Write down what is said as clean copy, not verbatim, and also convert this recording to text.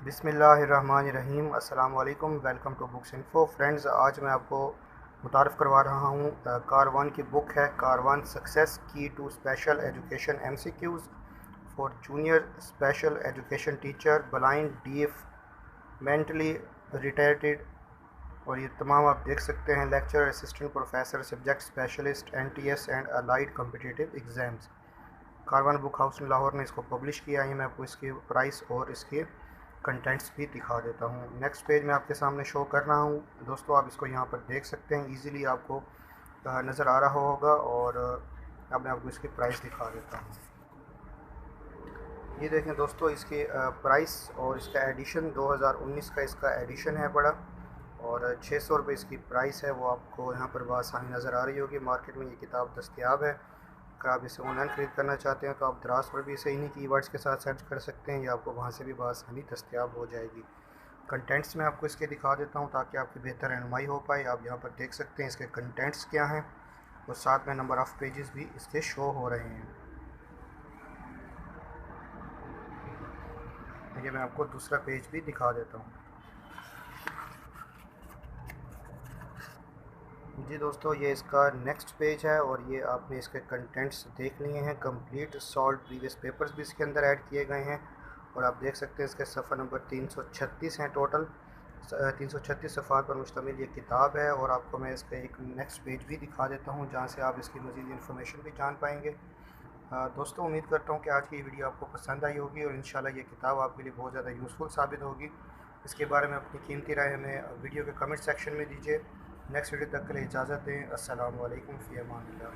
बिस्मिल्लाहिर्रहमानिर्रहीम। अस्सलाम वालेकुम। Welcome to books info. Friends, आज मैं आपको मुतारफ़ करवा रहा हूँ कारवान की बुक है, Caravan success key to special education MCQs for junior special education teacher blind deaf mentally retarded. और ये तमाम आप देख सकते हैं, lecture assistant professor subject specialist NTS and allied competitive exams. Caravan book house ने लाहौर ने इसको पब्लिश किया है। मैं आपको इसकी प्राइस और इसके कंटेंट्स भी दिखा देता हूँ। नेक्स्ट पेज मैं आपके सामने शो कर रहा हूँ दोस्तों, आप इसको यहाँ पर देख सकते हैं, इजीली आपको नज़र आ रहा होगा। और अब मैं आपको इसकी प्राइस दिखा देता हूँ। ये देखें दोस्तों, इसकी प्राइस और इसका एडिशन 2019 का इसका एडिशन है बड़ा, और 600 रुपये इसकी प्राइस है। वो आपको यहाँ पर बआसानी नज़र आ रही होगी। मार्केट में ये किताब दस्तयाब है। अगर आप इसे ऑनलाइन ख़रीद करना चाहते हैं तो आप दराज पर भी इसे इन्हीं कीवर्ड्स के साथ सर्च कर सकते हैं, या आपको वहाँ से भी बआसानी दस्तयाब हो जाएगी। कंटेंट्स मैं आपको इसके दिखा देता हूँ ताकि आपकी बेहतर रहनुमाई हो पाए। आप यहाँ पर देख सकते हैं इसके कंटेंट्स क्या हैं, और साथ में नंबर ऑफ़ पेजेस भी इसके शो हो रहे हैं। ये मैं आपको दूसरा पेज भी दिखा देता हूँ। जी दोस्तों, ये इसका नेक्स्ट पेज है, और ये आपने इसके कंटेंट्स देख लिए हैं। कंप्लीट सॉल्व प्रीवियस पेपर्स भी इसके अंदर ऐड किए गए हैं, और आप देख सकते हैं इसके सफ़ा नंबर 336 हैं टोटल। 336 सफ़ात पर मुश्तमिल ये किताब है। और आपको मैं इसका एक नेक्स्ट पेज भी दिखा देता हूँ जहाँ से आप इसकी मज़ीद इन्फॉर्मेशन भी जान पाएंगे। दोस्तों, उम्मीद करता हूँ कि आज की वीडियो आपको पसंद आई होगी, और इंशाल्लाह ये किताब आपके लिए बहुत ज़्यादा यूज़फुल साबित होगी। इसके बारे में अपनी कीमती राय हमें वीडियो के कमेंट सेक्शन में दीजिए। नेक्स्ट वीडियो तक के लिए इजाज़त दें। अस्सलाम वालेकुम फ़ी अमानिल्लाह।